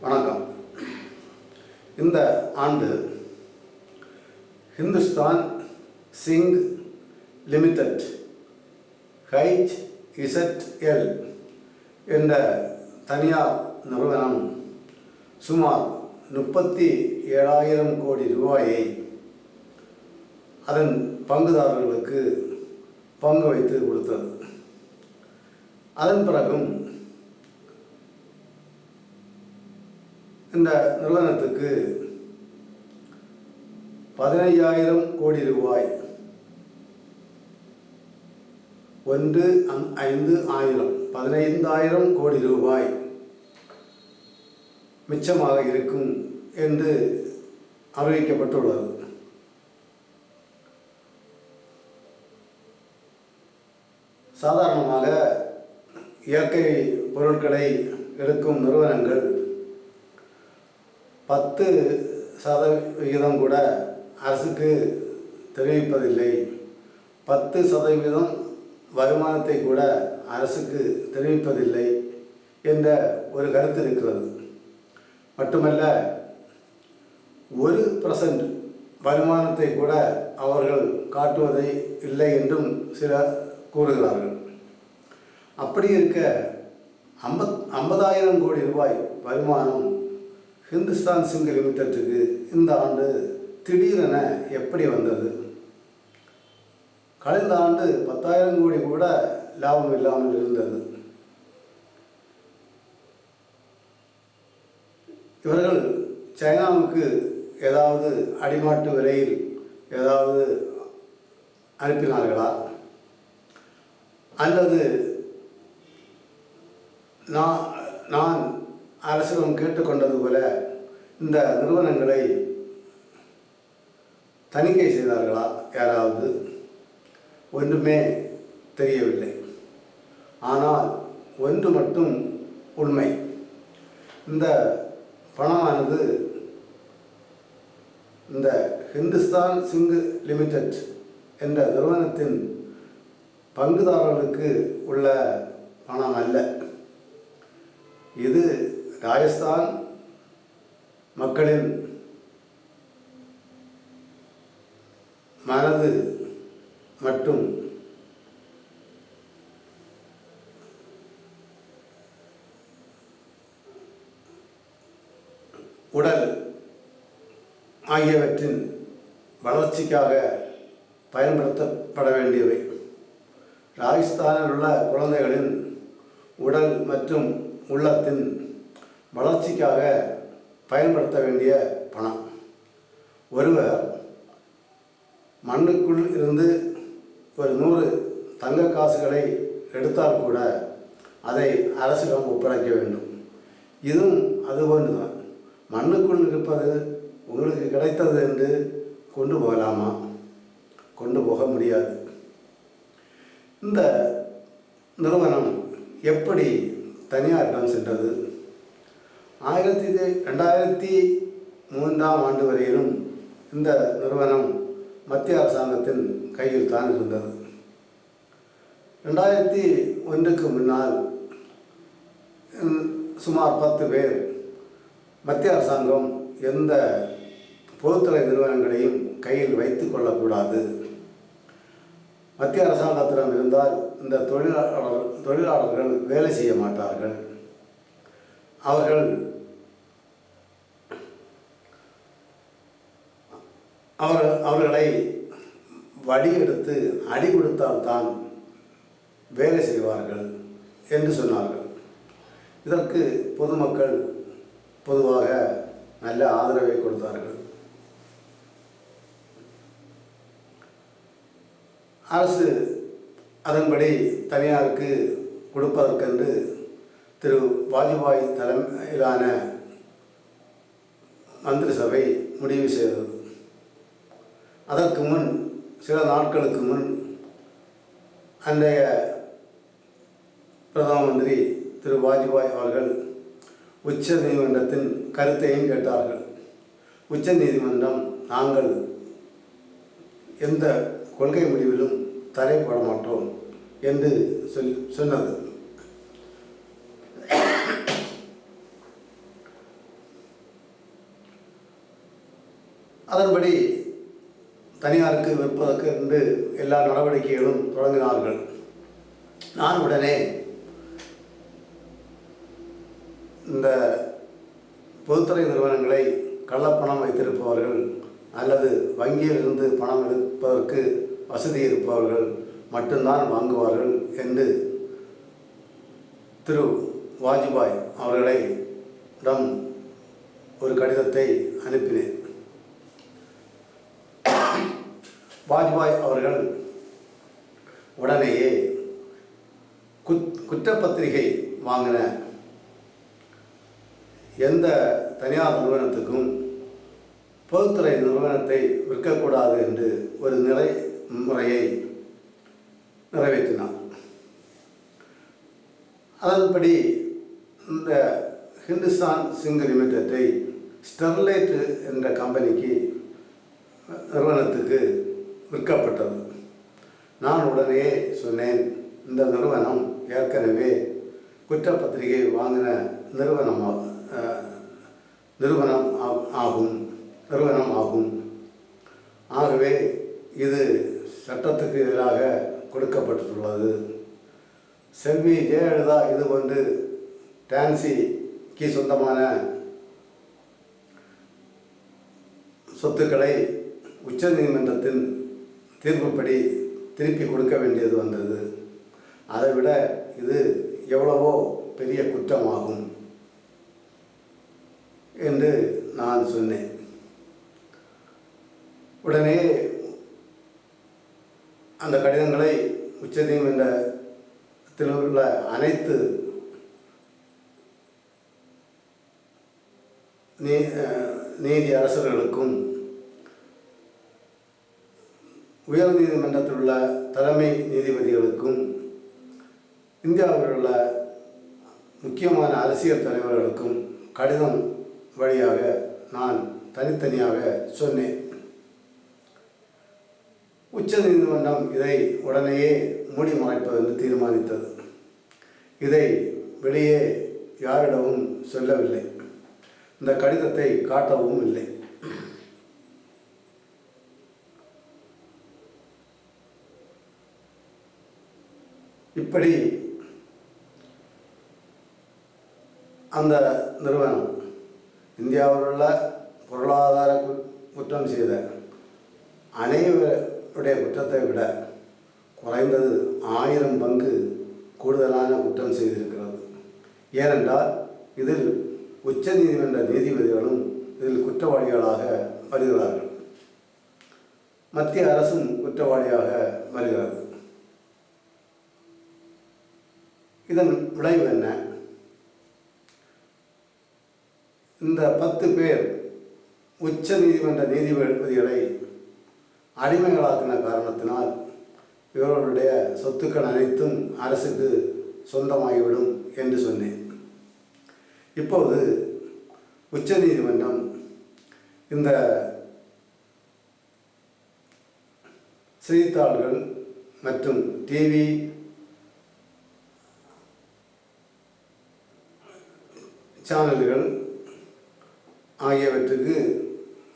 வணக்கம். இந்த ஆண்டு ஹிந்துஸ்தான் சிங்க் லிமிடெட் HZL என்ற தனியார் நிறுவனம் சுமார் 37,000 கோடி ரூபாயை அதன் பங்குதாரர்களுக்கு பங்கு வைத்து கொடுத்தது. அதன் பிறகும் இந்த நிறுவனத்துக்கு 15,000 கோடி ரூபாய் 15,000 கோடி ரூபாய் மிச்சமாக இருக்கும் என்று அறிவிக்கப்பட்டுள்ளது. சாதாரணமாக இயற்கை பொருட்களை எடுக்கும் நிறுவனங்கள் 10% கூட அரசுக்கு தெரிவிப்பதில்லை. 10% வருமானத்தை கூட அரசுக்கு தெரிவிப்பதில்லை என்ற ஒரு கருத்து இருக்கிறது. மட்டுமல்ல, 1% வருமானத்தை கூட அவர்கள் காட்டுவதை இல்லை என்றும் சிலர் கூறுகிறார்கள். அப்படி இருக்க 50,000 கோடி ரூபாய் வருமானம் ஹிந்துஸ்தான் சிங்க் லிமிடெட்டுக்கு இந்த ஆண்டு திடீரென எப்படி வந்தது? கடந்த ஆண்டு 10,000 கோடி கூட லாபம் இல்லாமல் இருந்தது. இவர்கள் சைனாவுக்கு ஏதாவது அடிமாட்டு விலையில் ஏதாவது அனுப்பினார்களா? அல்லது நான் அரசிடம் கேட்டுக்கொண்டது போல இந்த நிறுவனங்களை தணிக்கை செய்தார்களா யாராவது? ஒன்றுமே தெரியவில்லை. ஆனால் ஒன்று மட்டும் உண்மை, இந்த பணமானது இந்த ஹிந்துஸ்தான் சிங்க் லிமிடெட் என்ற நிறுவனத்தின் பங்குதாரர்களுக்கு உள்ள பணம் அல்ல. இது ராஜஸ்தான் மக்களின் மனது மற்றும் உடல் ஆகியவற்றின் வளர்ச்சிக்காக பயன்படுத்தப்பட வேண்டியவை. ராஜஸ்தானில் உள்ள குழந்தைகளின் உடல் மற்றும் உள்ளத்தின் வளர்ச்சிக்காக பயன்படுத்த வேண்டிய பணம். ஒருவர் மண்ணுக்குள் இருந்து ஒரு 100 தங்க காசுகளை எடுத்தால் கூட அதை அரசிடம் ஒப்படைக்க வேண்டும். இதுவும் அதுபோன்றுதான். மண்ணுக்குள் இருப்பது உங்களுக்கு கிடைத்தது என்று கொண்டு போகலாமா? கொண்டு போக முடியாது. இந்த நிறுவனம் எப்படி தனியாரிடம் சென்றது? 2003ஆம் ஆண்டு வரையிலும் இந்த நிறுவனம் மத்திய அரசாங்கத்தின் கையில் தான் இருந்தது. 2001க்கு முன்னால் சுமார் 10 பேர் மத்திய அரசாங்கம் எந்த பொதுத்துறை நிறுவனங்களையும் கையில் வைத்து கொள்ளக்கூடாது, மத்திய அரசாங்கத்திடம் இருந்தால் இந்த தொழிலாளர்கள் வேலை செய்ய மாட்டார்கள், அவர்களை வடி எடுத்து அடி கொடுத்தால்தான் வேலை செய்வார்கள் என்று சொன்னார்கள். இதற்கு பொதுமக்கள் பொதுவாக நல்ல ஆதரவை கொடுத்தார்கள். அரசு அதன்படி தனியாருக்கு கொடுப்பதற்கென்று திரு வாஜ்பாய் தலைமையிலான மந்திரி சபை முடிவு செய்தது. அதற்கு முன் சில நாட்களுக்கு முன் அன்றைய பிரதம மந்திரி திரு வாஜ்பாய் அவர்கள் உச்ச நீதிமன்றத்தின் கருத்தையும் கேட்டார்கள். உச்ச நீதிமன்றம் நாங்கள் எந்த கொள்கை முடிவிலும் தடைப்பட மாட்டோம் என்று சொன்னது. அதன்படி தனியாருக்கு விற்பதற்கு என்று எல்லா நடவடிக்கைகளும் தொடங்கினார்கள். நான் உடனே இந்த பொதுத்துறை நிறுவனங்களை கள்ளப்பணம் வைத்திருப்பவர்கள் அல்லது வங்கியிலிருந்து பணம் எடுப்பதற்கு வசதி இருப்பவர்கள் மட்டும்தான் வாங்குவார்கள் என்று திரு வாஜ்பாய் அவர்களிடம் ஒரு கடிதத்தை அனுப்பினேன். வாஜ்பாய் அவர்கள் உடனேயே குற்றப்பத்திரிகை வாங்கின எந்த தனியார் நிறுவனத்துக்கும் பொதுத்துறை நிறுவனத்தை விற்கக்கூடாது என்று ஒரு முறையை நிறைவேற்றினார். அதன்படி இந்த ஹிந்துஸ்தான் சிங்க் லிமிடெட்டை ஸ்டெர்லைட் என்ற கம்பெனிக்கு நிறுவனத்துக்கு விற்கப்பட்டது. நான் உடனே சொன்னேன், இந்த நிறுவனம் ஏற்கனவே குற்றப்பத்திரிகை வாங்கின நிறுவனம் ஆகும். ஆகவே இது சட்டத்துக்கு எதிராக கொடுக்கப்பட்டுள்ளது. செல்வி ஜெயலலிதா இது போன்று டான்சிக்கு சொந்தமான சொத்துக்களை உச்சநீதிமன்றத்தின் தீர்ப்புப்படி திருப்பி கொடுக்க வேண்டியது வந்தது. அதைவிட இது எவ்வளவோ பெரிய குற்றமாகும் என்று நான் சொன்னேன். உடனே அந்த கடிதங்களை உச்சநீதிமன்றத்தில் உள்ள அனைத்து நீதி அரசர்களுக்கும் உயர் நீதிமன்றத்தில் உள்ள தலைமை நீதிபதிகளுக்கும் இந்தியாவில் உள்ள முக்கியமான அரசியல் தலைவர்களுக்கும் கடிதம் வழியாக நான் தனித்தனியாக சொன்னேன். உச்ச நீதிமன்றம் இதை உடனேயே மூடி மறைப்பது என்று தீர்மானித்தது. இதை வெளியே யாரிடமும் சொல்லவில்லை, இந்த கடிதத்தை காட்டவும் இல்லை. இப்படி அந்த நிறுவனம் இந்தியாவில் உள்ள பொருளாதார குற்றம் செய்த அனைவருடைய குற்றத்தை விட குறைந்தது 1000 பங்கு கூடுதலான குற்றம் செய்திருக்கிறது. ஏனென்றால் இதில் உச்ச நீதிமன்ற நீதிபதிகளும் இதில் குற்றவாளிகளாக வருகிறார்கள், மத்திய அரசும் குற்றவாளியாக வருகிறது. இதன் விளைவு என்ன? இந்த 10 பேர் உச்ச நீதிமன்ற நீதிபதிகளை அடிமைகளாக்கின காரணத்தினால் இவர்களுடைய சொத்துக்கள் அனைத்தும் அரசுக்கு சொந்தமாகிவிடும் என்று சொன்னேன். இப்போது உச்ச நீதிமன்றம் இந்த செய்தித்தாள்கள் மற்றும் டிவி சேனல்கள் ஆகியவற்றுக்கு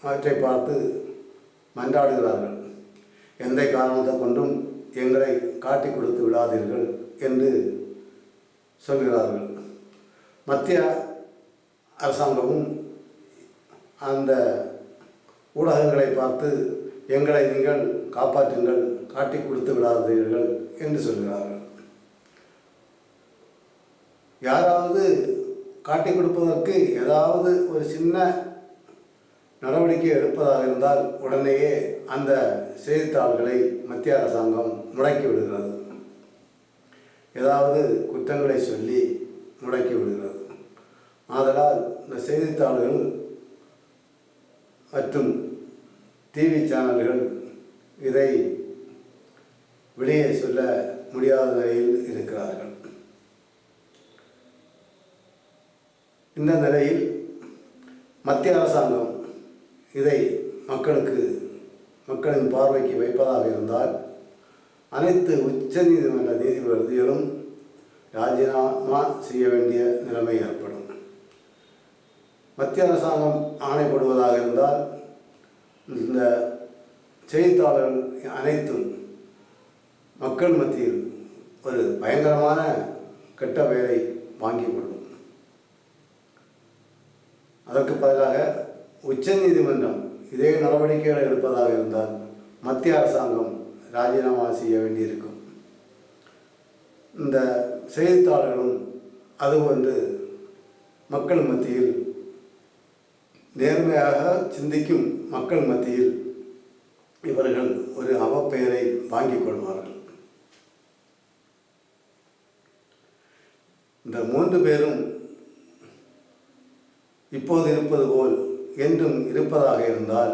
அவற்றை பார்த்து மன்றாடுகிறார்கள். எந்த காரணத்தை கொண்டும் எங்களை காட்டி கொடுத்து விடாதீர்கள் என்று சொல்கிறார்கள். மத்திய அரசாங்கமும் அந்த ஊடகங்களை பார்த்து எங்களை நீங்கள் காப்பாற்றுங்கள், காட்டி கொடுத்து விடாதீர்கள் என்று சொல்கிறார்கள். யாராவது காட்டி கொடுப்பதற்கு ஏதாவது ஒரு சின்ன நடவடிக்கை எடுப்பதாக இருந்தால் உடனேயே அந்த செய்தித்தாள்களை மத்திய அரசாங்கம் முடக்கி விடுகிறது, ஏதாவது குற்றங்களை சொல்லி முடக்கி விடுகிறது. ஆதலால் இந்த செய்தித்தாள்கள் மற்றும் டிவி சேனல்கள் இதை வெளியே சொல்ல முடியாத நிலையில் இருக்கிறார்கள். இந்த நிலையில் மத்திய அரசாங்கம் இதை மக்களின் பார்வைக்கு வைப்பதாக இருந்தால் அனைத்து உச்ச நீதிமன்ற நீதிபதிகளும் ராஜினாமா செய்ய வேண்டிய நிலைமை ஏற்படும். மத்திய அரசாங்கம் ஆணைப்படுவதாக இருந்தால் இந்த செய்தித்தாள்கள் அனைத்தும் மக்கள் மத்தியில் ஒரு பயங்கரமான கெட்ட பெயரை வாங்கி கொள்ளும். அதற்கு பதிலாக உச்சநீதிமன்றம் இதே நடவடிக்கைகளை எடுப்பதாக இருந்தால் மத்திய அரசாங்கம் ராஜினாமா செய்ய வேண்டியிருக்கும். இந்த செய்தித்தாள்களும் அதுபோன்று மக்கள் மத்தியில் நேர்மையாக சிந்திக்கும் மக்கள் மத்தியில் இவர்கள் ஒரு அவப்பெயரை வாங்கிக் கொள்வார்கள். இந்த 3 பேரும் இப்போது இருப்பது போல் என்றும் இருப்பதாக இருந்தால்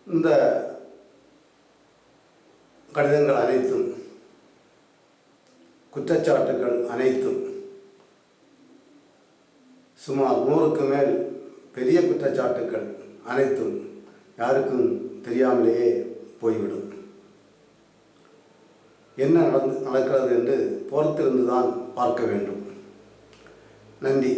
இந்த கடிதங்கள் அனைத்தும், குற்றச்சாட்டுகள் அனைத்தும் சுமார் 100க்கு மேல் பெரிய குற்றச்சாட்டுகள் அனைத்தும் யாருக்கும் தெரியாமலேயே போய்விடும். என்ன நடக்கிறது என்று பொறுத்திருந்து தான் பார்க்க வேண்டும். நன்றி.